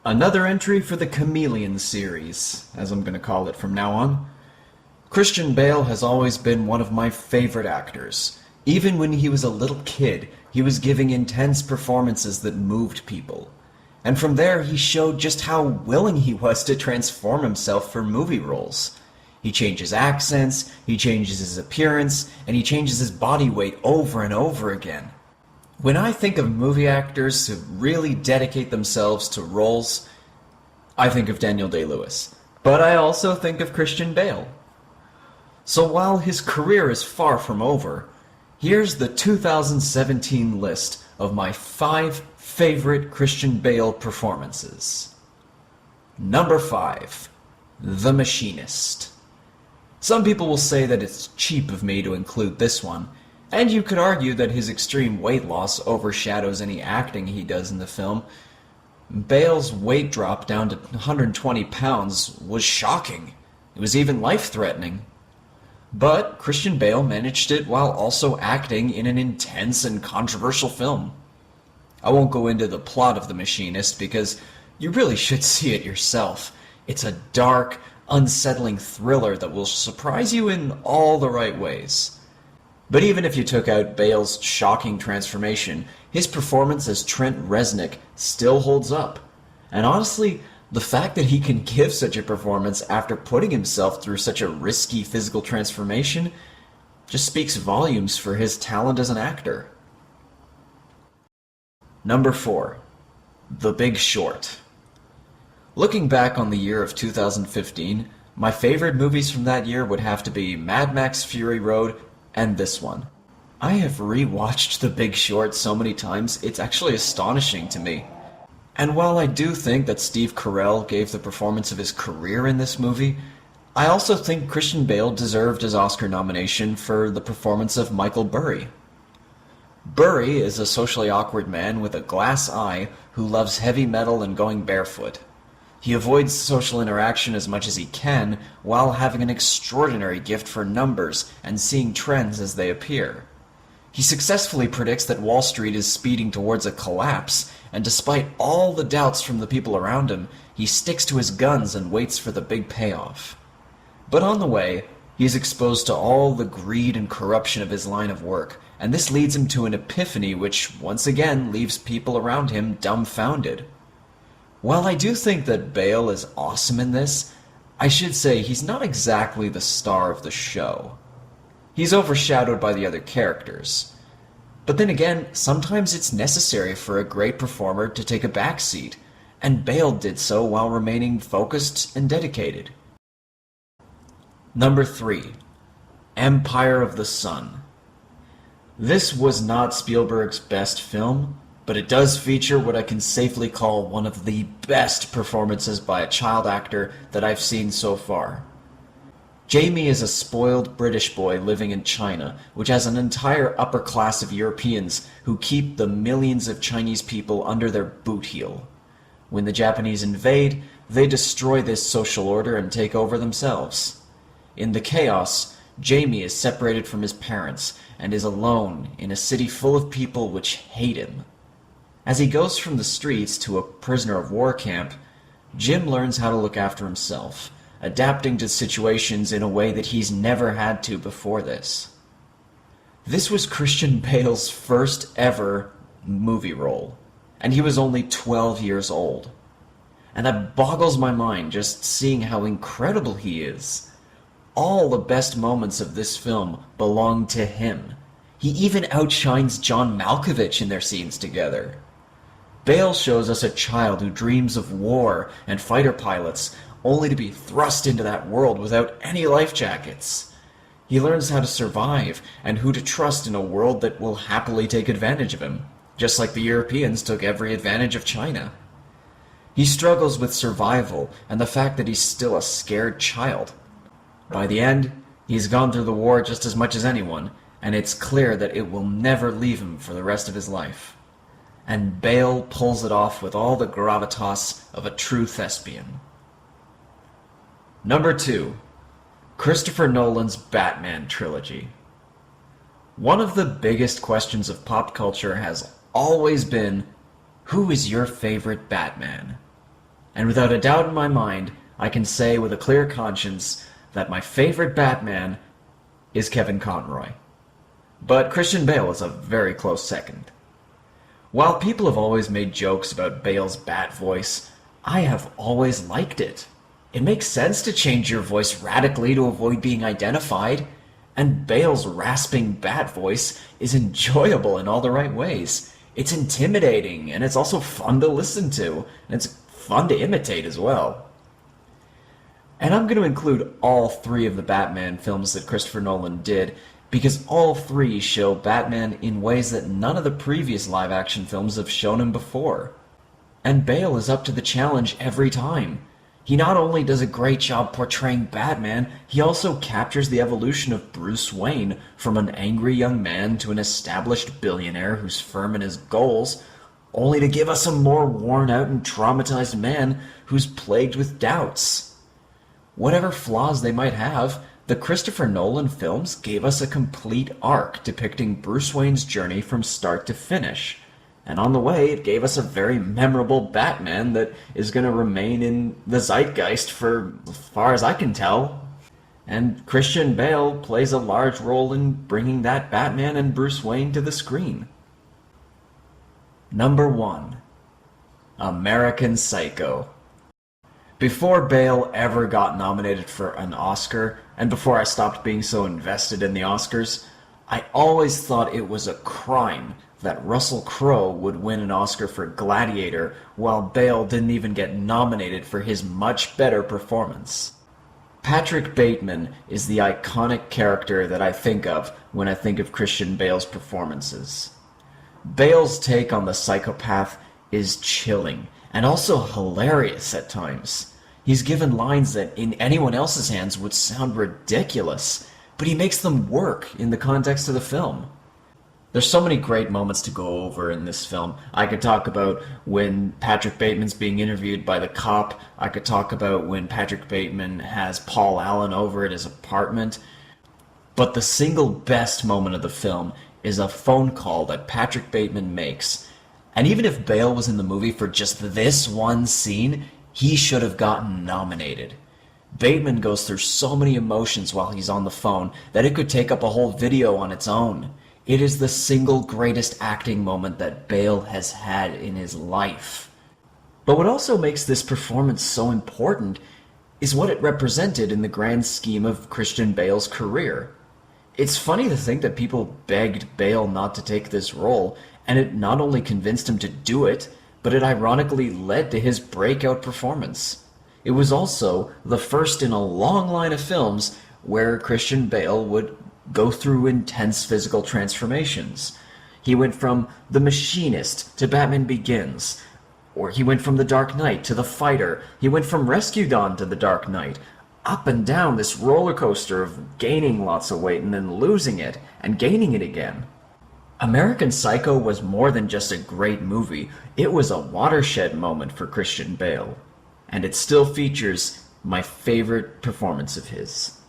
Another entry for the Chameleon series, as I'm going to call it from now on. Christian Bale has always been one of my favorite actors. Even when he was a little kid, he was giving intense performances that moved people. And from there, he showed just how willing he was to transform himself for movie roles. He changes accents, he changes his appearance, and he changes his body weight over and over again. When I think of movie actors who really dedicate themselves to roles, I think of Daniel Day-Lewis. But I also think of Christian Bale. So while his career is far from over, here's the 2017 list of my 5 favorite Christian Bale performances. Number 5, The Machinist. Some people will say that it's cheap of me to include this one, and you could argue that his extreme weight loss overshadows any acting he does in the film. Bale's weight drop down to 120 pounds was shocking. It was even life-threatening. But Christian Bale managed it while also acting in an intense and controversial film. I won't go into the plot of The Machinist because you really should see it yourself. It's a dark, unsettling thriller that will surprise you in all the right ways. But even if you took out Bale's shocking transformation, his performance as Trent Reznor still holds up. And honestly, the fact that he can give such a performance after putting himself through such a risky physical transformation just speaks volumes for his talent as an actor. Number 4, The Big Short. Looking back on the year of 2015, my favorite movies from that year would have to be Mad Max Fury Road and this one. I have rewatched The Big Short so many times, it's actually astonishing to me. And while I do think that Steve Carell gave the performance of his career in this movie, I also think Christian Bale deserved his Oscar nomination for the performance of Michael Burry. Burry is a socially awkward man with a glass eye who loves heavy metal and going barefoot. He avoids social interaction as much as he can while having an extraordinary gift for numbers and seeing trends as they appear. He successfully predicts that Wall Street is speeding towards a collapse, and despite all the doubts from the people around him, he sticks to his guns and waits for the big payoff. But on the way, he is exposed to all the greed and corruption of his line of work, and this leads him to an epiphany which once again leaves people around him dumbfounded. While I do think that Bale is awesome in this, I should say he's not exactly the star of the show. He's overshadowed by the other characters. But then again, sometimes it's necessary for a great performer to take a backseat, and Bale did so while remaining focused and dedicated. Number 3, Empire of the Sun. This was not Spielberg's best film, but it does feature what I can safely call one of the best performances by a child actor that I've seen so far. Jamie is a spoiled British boy living in China, which has an entire upper class of Europeans who keep the millions of Chinese people under their boot heel. When the Japanese invade, they destroy this social order and take over themselves. In the chaos, Jamie is separated from his parents and is alone in a city full of people which hate him. As he goes from the streets to a prisoner of war camp, Jim learns how to look after himself, adapting to situations in a way that he's never had to before this. This was Christian Bale's first ever movie role, and he was only 12 years old. And that boggles my mind just seeing how incredible he is. All the best moments of this film belong to him. He even outshines John Malkovich in their scenes together. Bale shows us a child who dreams of war and fighter pilots, only to be thrust into that world without any life jackets. He learns how to survive and who to trust in a world that will happily take advantage of him, just like the Europeans took every advantage of China. He struggles with survival and the fact that he's still a scared child. By the end, he's gone through the war just as much as anyone, and it's clear that it will never leave him for the rest of his life. And Bale pulls it off with all the gravitas of a true thespian. Number 2, Christopher Nolan's Batman trilogy. One of the biggest questions of pop culture has always been, who is your favorite Batman? And without a doubt in my mind, I can say with a clear conscience that my favorite Batman is Kevin Conroy. But Christian Bale is a very close second. While people have always made jokes about Bale's Bat voice, I have always liked it. It makes sense to change your voice radically to avoid being identified, and Bale's rasping Bat voice is enjoyable in all the right ways. It's intimidating, and it's also fun to listen to, and it's fun to imitate as well. And I'm going to include all three of the Batman films that Christopher Nolan did, because all three show Batman in ways that none of the previous live-action films have shown him before. And Bale is up to the challenge every time. He not only does a great job portraying Batman, he also captures the evolution of Bruce Wayne from an angry young man to an established billionaire who's firm in his goals, only to give us a more worn-out and traumatized man who's plagued with doubts. Whatever flaws they might have, the Christopher Nolan films gave us a complete arc depicting Bruce Wayne's journey from start to finish. And on the way, it gave us a very memorable Batman that is going to remain in the zeitgeist for as far as I can tell. And Christian Bale plays a large role in bringing that Batman and Bruce Wayne to the screen. Number 1. American Psycho. Before Bale ever got nominated for an Oscar, and before I stopped being so invested in the Oscars, I always thought it was a crime that Russell Crowe would win an Oscar for Gladiator, while Bale didn't even get nominated for his much better performance. Patrick Bateman is the iconic character that I think of when I think of Christian Bale's performances. Bale's take on the psychopath is chilling, and also hilarious at times. He's given lines that in anyone else's hands would sound ridiculous, but he makes them work in the context of the film. There's so many great moments to go over in this film. I could talk about when Patrick Bateman's being interviewed by the cop. I could talk about when Patrick Bateman has Paul Allen over at his apartment. But the single best moment of the film is a phone call that Patrick Bateman makes. And even if Bale was in the movie for just this one scene, he should have gotten nominated. Bateman goes through so many emotions while he's on the phone that it could take up a whole video on its own. It is the single greatest acting moment that Bale has had in his life. But what also makes this performance so important is what it represented in the grand scheme of Christian Bale's career. It's funny to think that people begged Bale not to take this role, and it not only convinced him to do it, but it ironically led to his breakout performance. It was also the first in a long line of films where Christian Bale would go through intense physical transformations. He went from The Machinist to Batman Begins, or he went from The Dark Knight to The Fighter. He went from Rescue Dawn to The Dark Knight, up and down this roller coaster of gaining lots of weight and then losing it and gaining it again. American Psycho was more than just a great movie. It was a watershed moment for Christian Bale, and it still features my favorite performance of his.